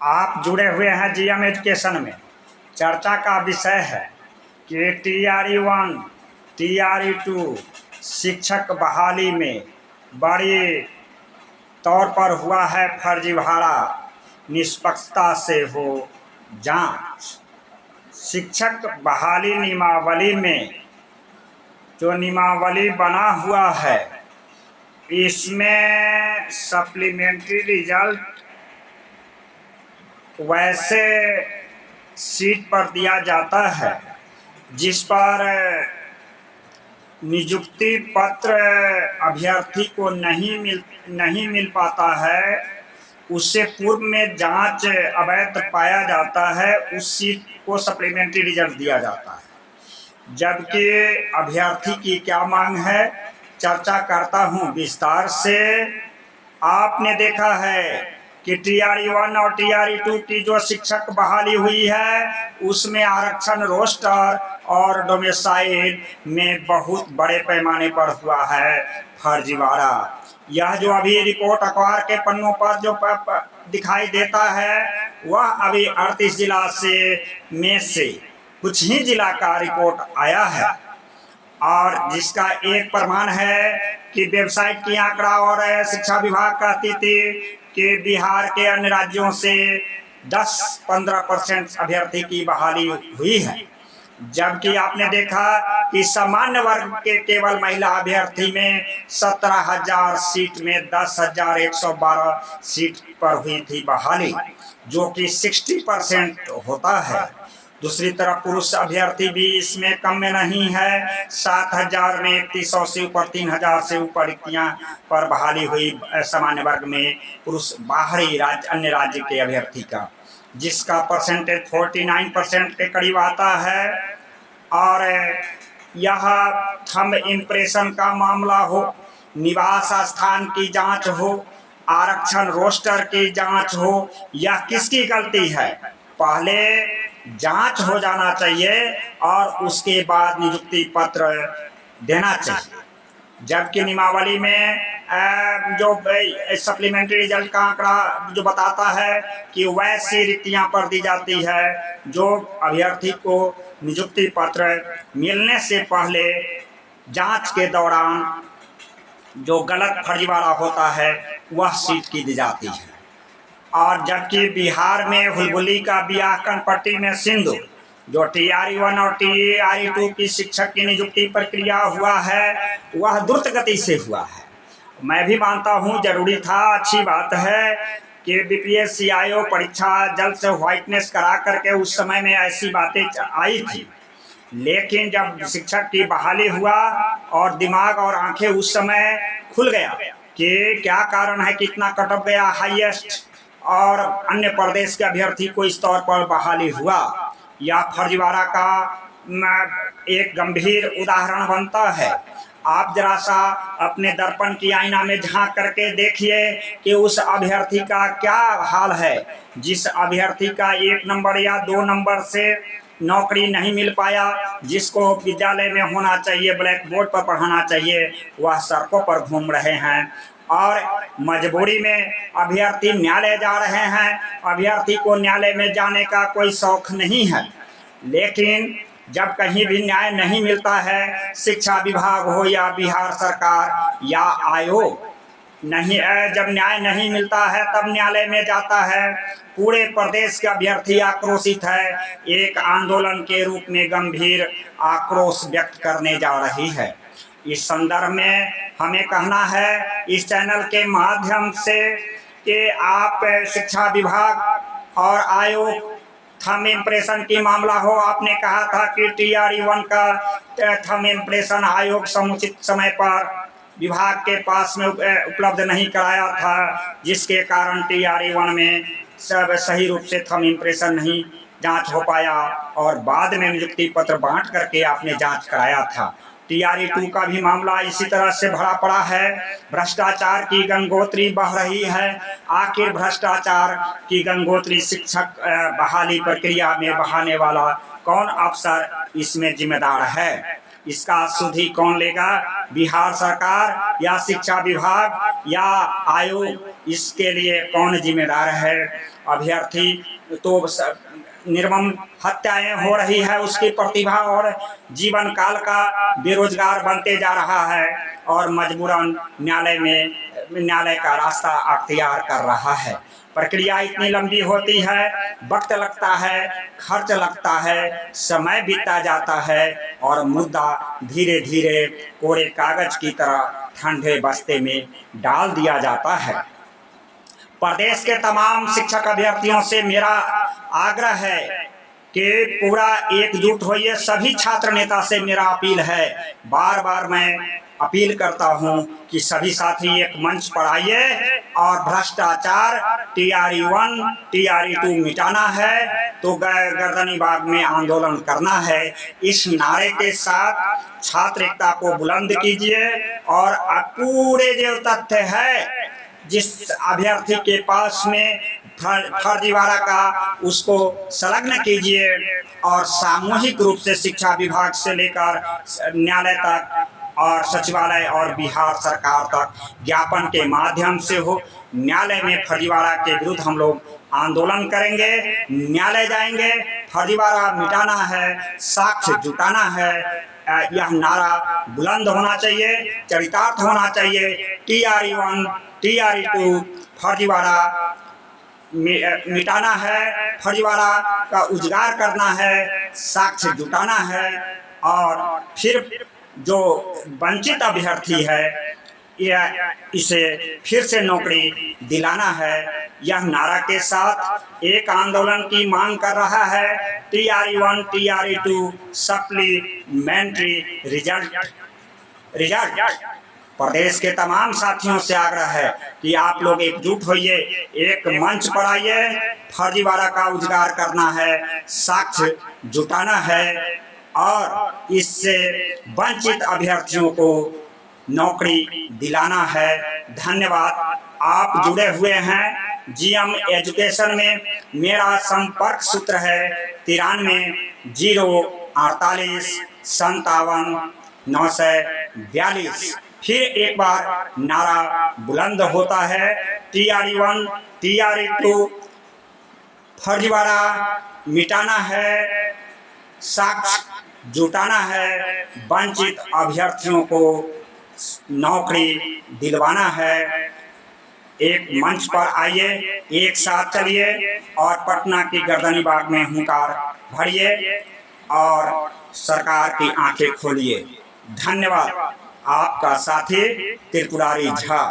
आप जुड़े हुए हैं जीएम एजुकेशन में। चर्चा का विषय है कि TRE 1 TRE 2 शिक्षक बहाली में बड़ी तौर पर हुआ है फर्जीवाड़ा, निष्पक्षता से हो जांच। शिक्षक बहाली नियमावली में जो नियमावली बना हुआ है, इसमें सप्लीमेंट्री रिजल्ट वैसे सीट पर दिया जाता है जिस पर नियुक्ति पत्र अभ्यर्थी को नहीं मिल पाता है। उससे पूर्व में जांच अवैध पाया जाता है, उस सीट को सप्लीमेंट्री रिजल्ट दिया जाता है। जबकि अभ्यर्थी की क्या मांग है, चर्चा करता हूं विस्तार से। आपने देखा है कि TRE 1 और TRE 2 की जो शिक्षक बहाली हुई है, उसमें आरक्षण रोस्टर और डोमेसाइल में बहुत बड़े पैमाने पर हुआ है फर्जीवाड़ा। यह जो अभी रिपोर्ट अखबार के पन्नों पर जो दिखाई देता है, वह अभी 38 जिला में से कुछ ही जिला का रिपोर्ट आया है, और जिसका एक प्रमाण है कि वेबसाइट की आंकड़ा और शिक्षा विभाग कहती थी कि बिहार के अन्य राज्यों से 10-15% अभ्यर्थी की बहाली हुई है। जबकि आपने देखा कि सामान्य वर्ग के केवल महिला अभ्यर्थी में 17,000 सीट में 10,112 सीट पर हुई थी बहाली, जो कि 60% होता है। दूसरी तरफ पुरुष अभ्यर्थी भी इसमें कम में नहीं है। 7,000 में 3100 से ऊपर 3,000 से ऊपर रिक्तियां पर बहाली हुई सामान्य वर्ग में पुरुष बाहरी राज्य अन्य राज्य के अभ्यर्थी का, जिसका परसेंटेज 49% के करीब आता है। और यह थंब इम्प्रेशन का मामला हो, निवास स्थान की जांच हो, आरक्षण रोस्टर की जांच हो, यह किसकी गलती है? पहले जांच हो जाना चाहिए और उसके बाद नियुक्ति पत्र देना चाहिए। जबकि नियमावली में जो सप्लीमेंट्री रिजल्ट का आंकड़ा जो बताता है कि वैसी रिक्तियां पर दी जाती है जो अभ्यर्थी को नियुक्ति पत्र मिलने से पहले जांच के दौरान जो गलत फर्जीवाड़ा होता है वह सीट की दी जाती है। और जबकि बिहार में हुलबुली का बियाह कनपट्टी में सिंधु, जो TRE 1 और TRE 2 की शिक्षक की नियुक्ति प्रक्रिया हुआ है, वह द्रुत गति से हुआ है। मैं भी मानता हूं जरूरी था, अच्छी बात है कि BPSC आयोग परीक्षा जल्द से व्हाइटनेस करा करके उस समय में ऐसी बातें आई थी। लेकिन जब शिक्षक की बहाली हुआ और दिमाग और आंखें उस समय खुल गया कि क्या कारण है कि इतना कटअप गया हाईएस्ट, और अन्य प्रदेश के अभ्यर्थी को इस तौर पर बहाली हुआ, यह फर्जीवाड़ा का एक गंभीर उदाहरण बनता है। आप जरा सा अपने दर्पण की आईना में झांक करके देखिए कि उस अभ्यर्थी का क्या हाल है। जिस अभ्यर्थी का 1 नंबर या 2 नंबर से नौकरी नहीं मिल पाया, जिसको विद्यालय में होना चाहिए, ब्लैक बोर्ड पर पढ़ाना चाहिए, वह सड़कों पर घूम रहे हैं। और मजबूरी में अभ्यर्थी न्यायालय जा रहे हैं। अभ्यर्थी को न्यायालय में जाने का कोई शौक नहीं है, लेकिन जब कहीं भी न्याय नहीं मिलता है, शिक्षा विभाग हो या बिहार सरकार या आयोग, नहीं जब न्याय नहीं मिलता है तब न्यायालय में जाता है। पूरे प्रदेश के अभ्यर्थी आक्रोशित है, एक आंदोलन के रूप में गंभीर आक्रोश व्यक्त करने जा रही है। इस संदर्भ में हमें कहना है इस चैनल के माध्यम से कि आप शिक्षा विभाग और आयोग थंब इम्प्रेशन की मामला हो। आपने कहा था कि TRE 1 का थंब इम्प्रेशन आयोग समुचित समय पर विभाग के पास में उपलब्ध नहीं कराया था, जिसके कारण TRE 1 में सब सही रूप से थंब इम्प्रेशन नहीं जांच हो पाया और बाद में नियुक्ति पत्र बांट करके आपने जांच कराया था। TRE 2 का भी मामला इसी तरह से भरा पड़ा है। भ्रष्टाचार की गंगोत्री बह रही है। आखिर भ्रष्टाचार की गंगोत्री शिक्षक बहाली प्रक्रिया में बहाने वाला कौन अफसर इसमें जिम्मेदार है? इसका सुधि कौन लेगा? बिहार सरकार या शिक्षा विभाग या आयोग? इसके लिए कौन जिम्मेदार है? अभ्यर्थी तो निर्मम हत्याएं हो रही है, उसकी प्रतिभा और जीवन काल का बेरोजगार बनते जा रहा है और मजबूरन न्यायालय का रास्ता अख्तियार कर रहा है। प्रक्रिया इतनी लंबी होती है, वक्त लगता है, खर्च लगता है, समय बीतता जाता है और मुद्दा धीरे धीरे कोरे कागज की तरह ठंडे बस्ते में डाल दिया जाता है। प्रदेश के तमाम शिक्षक अभ्यर्थियों से मेरा आग्रह है कि पूरा एकजुट होइए। सभी छात्र नेता से मेरा अपील है, बार बार मैं अपील करता हूं कि सभी साथी एक मंच पर आइए और भ्रष्टाचार TRE 1 TRE 2 मिटाना है तो गर्दनीबाग में आंदोलन करना है। इस नारे के साथ छात्र एकता को बुलंद कीजिए और पूरे जो तथ्य है जिस अभ्यर्थी के पास में फर्जीवाड़ा का उसको संलग्न कीजिए और सामूहिक रूप से शिक्षा विभाग से लेकर न्यायालय तक और सचिवालय और बिहार सरकार तक ज्ञापन के माध्यम से हो। न्यायालय में फर्जीवाड़ा के विरुद्ध हम लोग आंदोलन करेंगे, न्यायालय जाएंगे। फर्जीवाड़ा मिटाना है, साक्ष्य जुटाना है, यह नारा बुलंद होना चाहिए, चरितार्थ होना चाहिए। TRE 1 TRE 2 फर्जीवाड़ा मिटाना है, फर्जीवाड़ा का उजागर करना है, साक्ष्य जुटाना है और फिर जो वंचित अभ्यर्थी है इसे फिर से नौकरी दिलाना है। यह नारा के साथ एक आंदोलन की मांग कर रहा है। TRE 1 TRE 2 supplementary result. प्रदेश के तमाम साथियों से आग्रह है कि आप लोग एकजुट होइए, एक मंच पर आइए। फर्जीवाड़ा का उजागर करना है, साक्ष्य जुटाना है और इससे वंचित अभ्यर्थियों को नौकरी दिलाना है। धन्यवाद। आप जुड़े हुए हैं GM एजुकेशन में। मेरा संपर्क सूत्र है 93 048 57 942। फिर एक बार नारा बुलंद होता है, TRE 1 TRE 2 फर्जीवाड़ा मिटाना है, साक्ष्य जुटाना है, वंचित अभ्यर्थियों को नौकरी दिलवाना है। एक मंच पर आइए, एक साथ चलिए और पटना की गर्दनीबाग में हुंकार भरिए और सरकार की आंखें खोलिए। धन्यवाद। आपका साथी त्रिपुरारी झा।